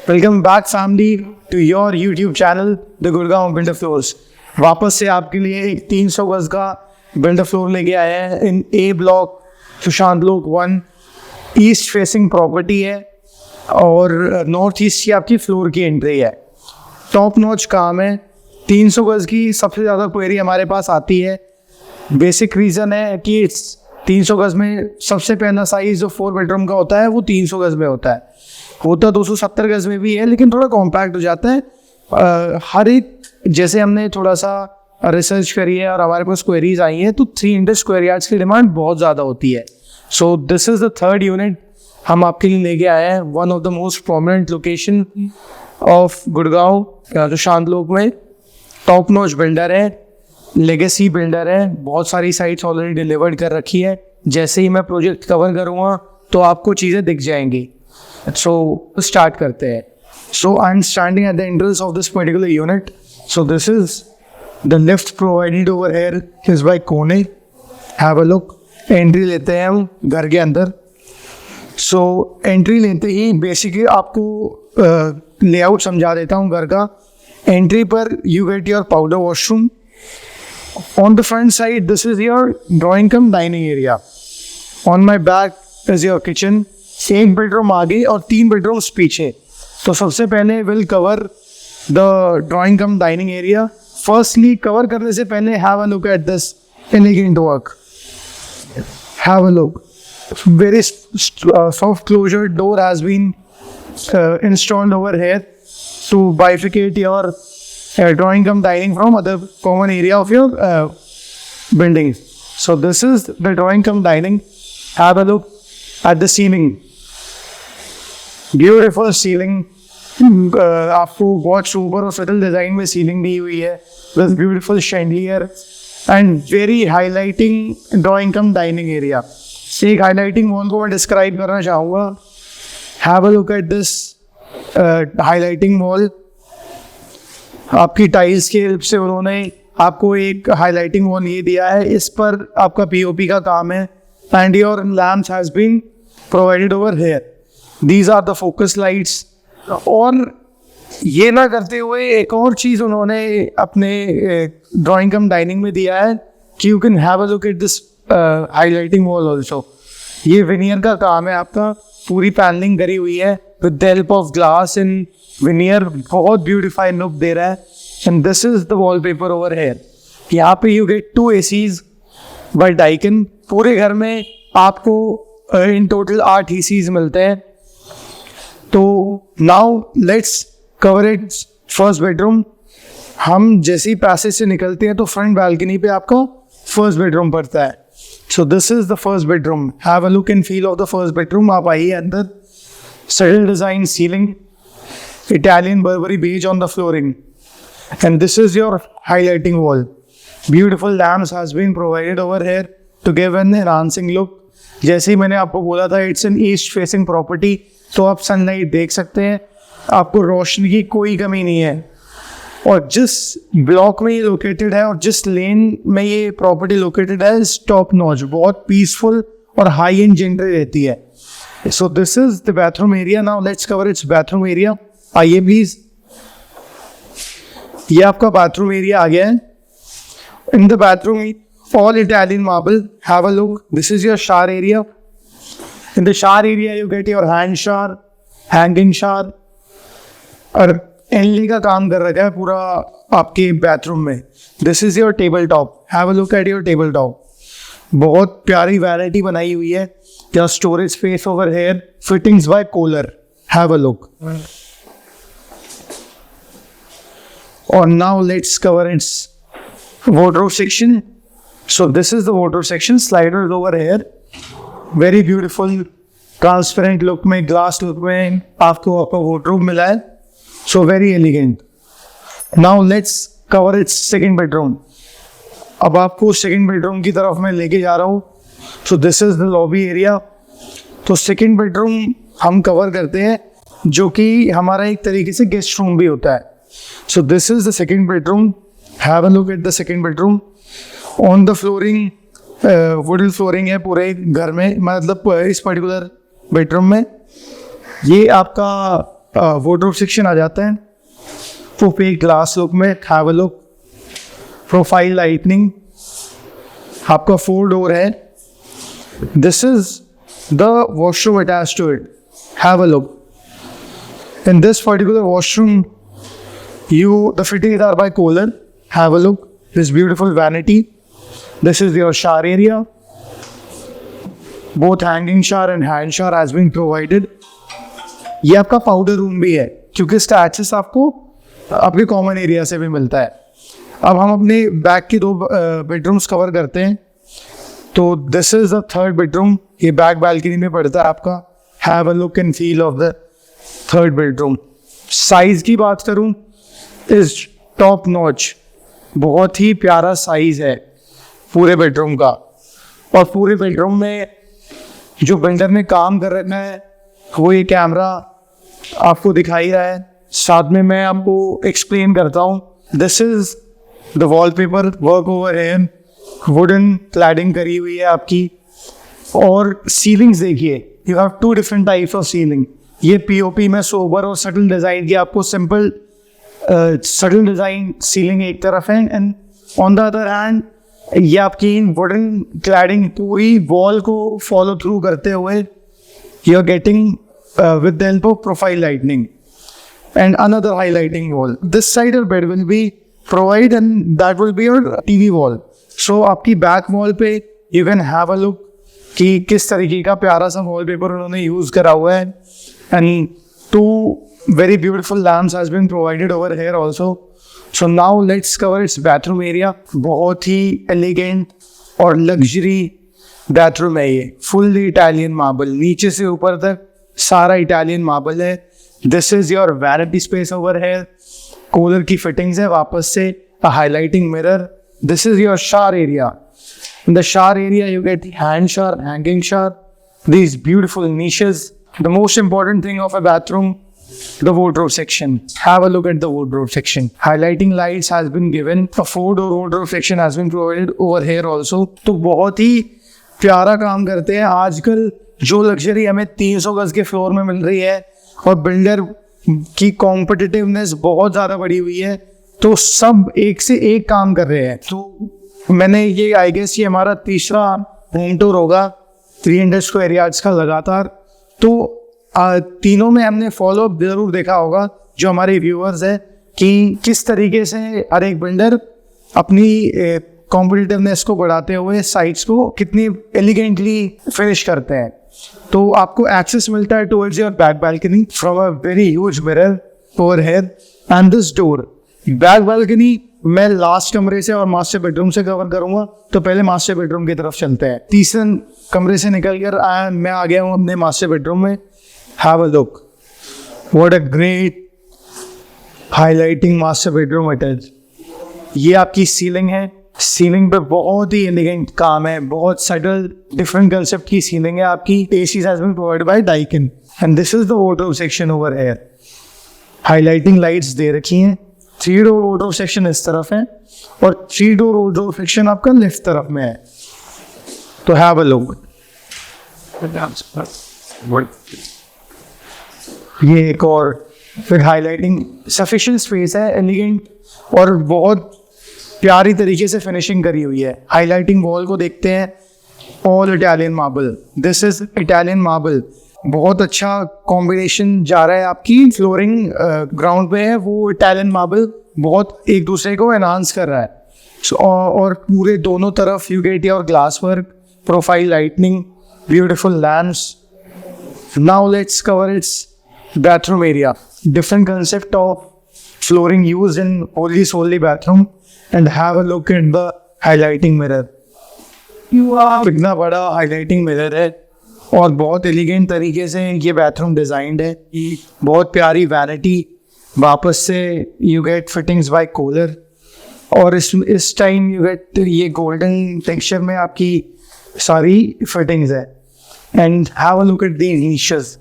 Welcome back family to your YouTube channel the Gurgaon builder floors. वापस से आपके लिए एक 300 गज का बिल्डर फ्लोर लेके आए हैं इन ए block Sushant Lok 1। East facing property है और नॉर्थ ईस्ट की आपकी फ्लोर की एंट्री है। टॉप नॉच काम है। 300 गज की सबसे ज़्यादा क्वेरी हमारे पास आती है। बेसिक रीज़न है कि 300 गज में सबसे पहला साइज़ जो 4 बेडरूम का होता है वो 300 गज में होता है। होता 270 गज में भी है लेकिन थोड़ा कॉम्पैक्ट हो जाता है। हर एक जैसे हमने थोड़ा सा रिसर्च करी है और हमारे पास क्वेरीज आई हैं तो 300 स्क्वायर यार्ड्स की डिमांड बहुत ज़्यादा होती है। So this is the third unit हम आपके लिए लेके आए हैं। One of the most prominent location of Gurgaon जो शांत लोक में। टॉप नॉच बिल्डर है, लेगेसी बिल्डर है, बहुत सारी साइट्स ऑलरेडी डिलीवर्ड कर रखी है। जैसे ही मैं प्रोजेक्ट कवर करूँगा तो आपको चीज़ें दिख जाएंगी। So start करते हैं। So I'm standing at the entrance of this particular unit. So this is the lift provided over here is by Kone. Have a look. Entry लेते हैं हम घर के अंदर। So entry लेते ही बेसिकली आपको लेआउट समझा देता हूँ घर का। Entry पर you get your powder washroom. On the front side this is your drawing cum dining area. On my back is your kitchen. एक बेडरूम आगे और 3 बेडरूम्स पीछे। तो सबसे पहले will cover the drawing cum dining area. Firstly cover करने से पहले have a look at this elegant work. Have a look, very soft closer door has been installed over here to bifurcate your drawing cum dining from other common area of your building. So this is the drawing cum dining. Have a look at the ceiling, beautiful ceiling। आपको बहुत super और subtle design में ceiling दी हुई है with beautiful chandelier and very highlighting drawing cum dining area। एक highlighting wall को मैं describe करना चाहूँगा। Have a look at this highlighting wall। आपकी टाइल्स के हेल्प से उन्होंने आपको एक हाईलाइटिंग वॉल ये दिया है। इस पर आपका POP का काम है and your lamps has been provided over here। These are the focus lights। और ये ना करते हुए एक और चीज़ उन्होंने अपने ड्राइंग कम डाइनिंग में दिया है कि you can have a look at this highlighting wall also. ये विनियर का काम है आपका, पूरी पैनलिंग करी हुई है with the help of glass and veneer. बहुत ब्यूटीफाई लुक दे रहा है। And this is the wall paper over here. यहाँ पे you get 2 ACs by Daikin. पूरे घर में आपको इन टोटल 8 ACs मिलते हैं। तो now let's cover it first bedroom. हम जैसे ही पैसेज से निकलते हैं तो फ्रंट बालकनी पे आपका फर्स्ट बेडरूम पड़ता है। So this is the first bedroom. Have a look and feel of the first bedroom. आप आइए अंदर। Subtle design ceiling, Italian Burberry beige on the flooring and this is your highlighting wall. Beautiful lamps has been provided over here to give an enhancing look। जैसे ही मैंने आपको बोला था it's an east facing property, तो आप sunlight देख सकते हैं। आपको रोशनी की कोई कमी नहीं है। और जिस ब्लॉक में ये लोकेटेड है और जिस लेन में ये प्रॉपर्टी लोकेटेड है इस टॉप नॉच, बहुत पीसफुल और हाई एंड जेनरल रहती है। So this is the bathroom area. Now let's cover it's bathroom area. आइए प्लीज। ये आपका बाथरूम एरिया आ गया है। In the bathroom, all Italian marble. Have a look. This is your shower area. In the shower area, you get your hand shower, hanging shower, और एनली का काम कर रखा है पूरा आपके बाथरूम में। This is your table top. Have a look at your table top. बहुत प्यारी वैरायटी बनाई हुई है। Your storage space over here. Fittings by Kohler. Have a look. And now let's cover its wardrobe section। So this is the wardrobe section। Sliders over here, very beautiful transparent look में, glass look में आपको आपका wardrobe मिला है। So very elegant। Now let's cover its second bedroom। अब आपको second bedroom की तरफ मैं लेके जा रहा हूँ। So this is the lobby area। तो second bedroom हम cover करते हैं जो कि हमारा एक तरीके से guest room भी होता है। So this is the second bedroom। Have a look at the second bedroom। On the flooring, wooden flooring है पूरे घर में, मतलब इस पर्टिकुलर बेडरूम में। ये आपका वार्डरोब सेक्शन आ जाता है, ओपेक ग्लास लुक में, have a look, profile lightning, आपका 4 डोर है, this is the washroom attach to it, have a look. In this particular washroom, the fittings are by Kohler. Have a look. This beautiful vanity. This is your shower area. Both hanging shower and hand shower has been provided. ये आपका powder room भी है क्योंकि इसका access आपको आपके common area से भी मिलता है. अब हम अपने बैक की 2 बेडरूम्स कवर करते हैं. तो this is the 3rd bedroom. ये बैक बालकनी में पड़ता है आपका. Have a look and feel of the 3rd bedroom. Size की बात करूं, इज टॉप नॉच, बहुत ही प्यारा साइज है पूरे बेडरूम का. और पूरे बेडरूम में जो बिल्डर ने काम कर रखा है वो ये कैमरा आपको दिखाई रहा है. साथ में मैं आपको एक्सप्लेन करता हूँ. This is the wallpaper work over here, wooden cladding करी हुई है आपकी. और सीलिंग्स देखिए, you have 2 different types of ceiling. ये पीओपी में सोबर और सटल डिज़ाइन की आपको सिंपल सटल डिज़ाइन सीलिंग एक तरफ है, and on the other hand ये आपकी वुडन क्लैडिंग पूरी वॉल को फॉलो थ्रू करते हुए you are getting with the help of profile lightning and another highlighting wall. This side your bed will be provide and that will be your TV wall. So आपकी back wall पे you can have a look कि किस तरीके का प्यारा सा wallpaper उन्होंने use करा हुआ है. And 2 very beautiful lamps has been provided over here also. So now let's cover its bathroom area. बहुत ही elegant और luxury bathroom है ये. Fully Italian marble, नीचे से ऊपर तक सारा Italian marble है. This is your vanity space over here. Kohler की fittings है वापस से, a highlighting mirror. This is your shower area. In the shower area you get the hand shower, hanging shower, these beautiful niches. The most important thing of a bathroom, the wardrobe section. Have a look at the wardrobe section. Highlighting lights has been given. A 4-door wardrobe section has been provided over here also. तो बहुत ही प्यारा काम करते हैं. आजकल जो luxury हमें 300 गज के फ्लोर में मिल रही है और बिल्डर की कॉम्पिटिटिवनेस बहुत ज़्यादा बढ़ी हुई है, तो सब एक से एक काम कर रहे हैं. तो मैंने ये आई गेस ये हमारा 3रा होम टूर होगा 300 स्क्वायर यार्ड्स का लगातार. तो तीनों में हमने फॉलोअप जरूर देखा होगा जो हमारे व्यूअर्स है कि किस तरीके से हर एक बिल्डर अपनी कॉम्पिटिटिवनेस को बढ़ाते हुए साइट्स को कितनी एलिगेंटली फिनिश करते हैं. तो आपको एक्सेस मिलता है towards your back balcony from a very huge mirror over here and this door. Back balcony मैं लास्ट कमरे से और मास्टर बेडरूम से कवर करूंगा, तो पहले मास्टर बेडरूम की तरफ चलते हैं. 3 कमरे से निकल कर मैं आ गया हूँ अपने मास्टर बेडरूम में. Have a look, what a great highlighting master bedroom it is. ये आपकी सीलिंग है. सीलिंग पे बहुत ही एलिगेंट काम है, बहुत सटल डिफरेंट कंसेप्ट की सीलिंग है आपकी. AC has been provided by Daikin and this is the wardrobe section over here. Highlighting lights दे रखी हैं. 3 डोर वार्डरोब सेक्शन इस तरफ है और 3 डोर वार्डरोब सेक्शन आपका लेफ्ट तरफ में है. तो हैव अ लुक. ये एक और फिर हाईलाइटिंग सफिशिएंट स्पेस है, एलिगेंट और बहुत प्यारी तरीके से फिनिशिंग करी हुई है. हाईलाइटिंग वॉल को देखते हैं, all Italian marble. This is Italian marble. बहुत अच्छा कॉम्बिनेशन जा रहा है. आपकी फ्लोरिंग ग्राउंड पे है वो इटालियन मार्बल बहुत एक दूसरे को एनहांस कर रहा है. और पूरे दोनों तरफ you get your glass work, profile lightning, beautiful lamps. Now let's cover it's bathroom area. Different concept of flooring used in only solely bathroom, and have a look at the highlighting mirror. कितना बड़ा highlighting mirror है और बहुत elegant तरीके से ये bathroom designed है. बहुत प्यारी vanity. वापस से you get fittings by Kohler और इस टाइम you get ये golden texture में आपकी सारी fittings है. And have a look at the niches.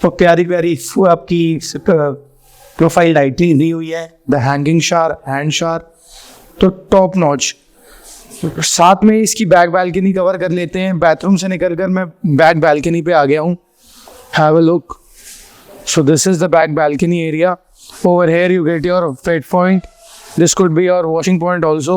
तो प्यारी प्यारी आपकी प्रोफाइल लाइटिंग दी हुई है. The hanging shower, hand shower, तो टॉप नॉच. साथ में इसकी बैक बालकनी कवर कर लेते हैं. बाथरूम से निकल कर मैं बैक बालकनी पे आ गया हूँ. Have a look. So this is the back balcony area. Over here you get your flat point. This could be your washing point also.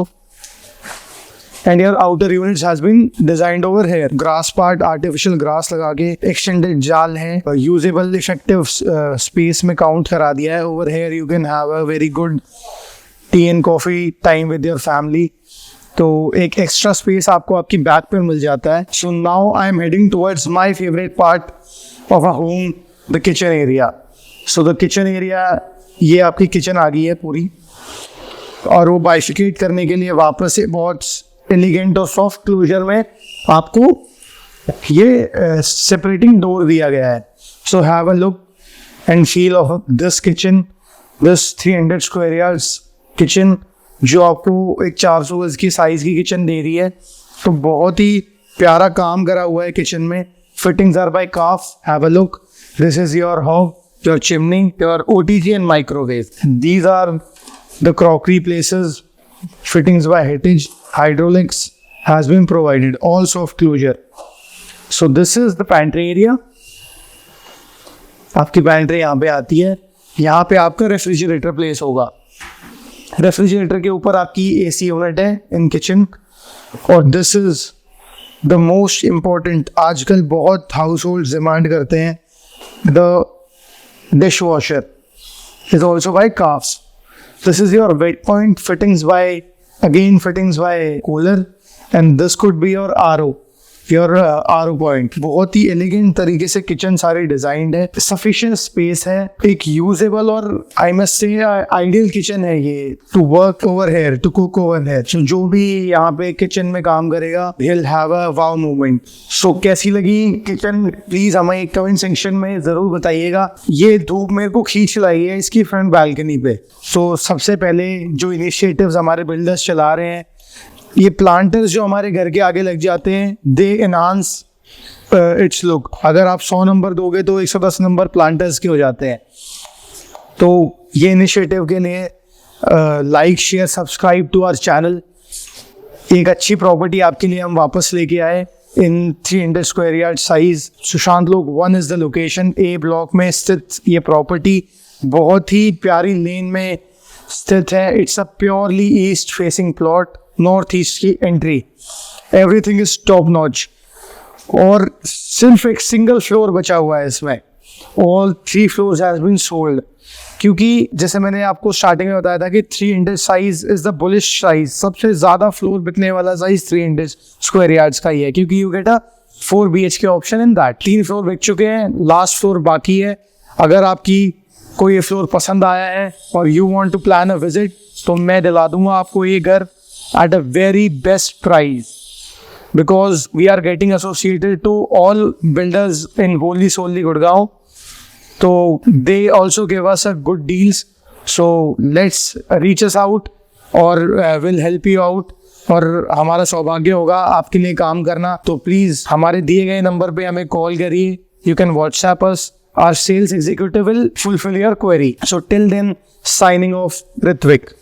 And your outer units has been designed over here. Grass part, artificial grass लगा के extended जाल है. Usable effective space में count करा दिया है. Over here you can have a very good tea and coffee time with your family. तो एक एक्स्ट्रा स्पेस आपको आपकी बैक पे मिल जाता है. So now I am heading towards my favourite part of a home, the kitchen area. So the kitchen area, ये आपकी kitchen आ गई है पूरी, और वो बाइफिकेट करने के लिए वापस से बहुत एलिगेंट और सॉफ्ट क्लोजर में आपको ये सेपरेटिंग डोर दिया गया है. So have a look and feel of this kitchen, this 300 square yards kitchen, जो आपको एक 400 गज की साइज की किचन दे रही है. तो बहुत ही प्यारा काम करा हुआ है किचन में. Fittings are by Kaff. Have a look. This is your hob, your chimney, your OTG and microwave. These are the crockery places. Fittings by Hettich. Hydraulics has been provided. All soft closure. So this is the pantry area. आपकी pantry यहाँ पे आती है. यहाँ पे आपका refrigerator place होगा. Refrigerator के ऊपर आपकी AC यूनिट है इन किचन. और this is the most important, आजकल बहुत हाउस होल्ड डिमांड करते हैं, the dishwasher is also by Kaff's. This is your wet point. Fittings by Kohler. And this could be your your RO point. बहुत ही elegant तरीके से kitchen सारी designed है. सफिशिएंट स्पेस है. एक यूजेबल और I must say ideal kitchen है ये to work over here, to cook over here. So जो भी यहाँ पे किचन में काम करेगा, he'll have a wow moment. सो कैसी लगी किचन, प्लीज हमें कमेंट सेक्शन में जरूर बताइएगा. ये धूप मेरे को खींच लाई है इसकी फ्रंट बालकनी पे. सो सबसे पहले जो इनिशिएटिव्स हमारे बिल्डर्स चला रहे हैं, ये प्लांटर्स जो हमारे घर के आगे लग जाते हैं, दे एनहांस इट्स लुक. अगर आप 100 नंबर दोगे तो 110 नंबर प्लांटर्स के हो जाते हैं. तो ये इनिशिएटिव के लिए like, share, subscribe to our channel. एक अच्छी प्रॉपर्टी आपके लिए हम वापस लेके आए in 300 square yard size. Sushant Lok 1 is the location. A block में स्थित ये प्रॉपर्टी बहुत ही प्यारी लेन में स्थित है. It's a purely east facing plot. North east की entry. Everything is top notch. और सिर्फ एक सिंगल फ्लोर बचा हुआ है इसमें. All 3 floors has been sold. क्योंकि जैसे मैंने आपको स्टार्टिंग में बताया था कि 300 size is the bullish size. सबसे ज़्यादा फ्लोर बिकने वाला साइज 300 स्क्वायर यार्ड्स का ही है, क्योंकि you get a 4 BHK option in that. 3 floor बिक चुके हैं, लास्ट फ्लोर बाकी है. अगर आपकी कोई ये फ्लोर पसंद आया है और you want to plan a visit, तो मैं दिला दूंगा आपको ये घर at a very best price, because we are getting associated to all builders in Holy Solely Gurgaon. So they also give us a good deals. So let's reach us out or we'll help you out. और हमारा सौभाग्य होगा आपके लिए काम करना. तो please हमारे दिए गए नंबर पे हमें कॉल करिए. You can WhatsApp us. Our sales executive will fulfill your query. So till then, signing off, Ritvik.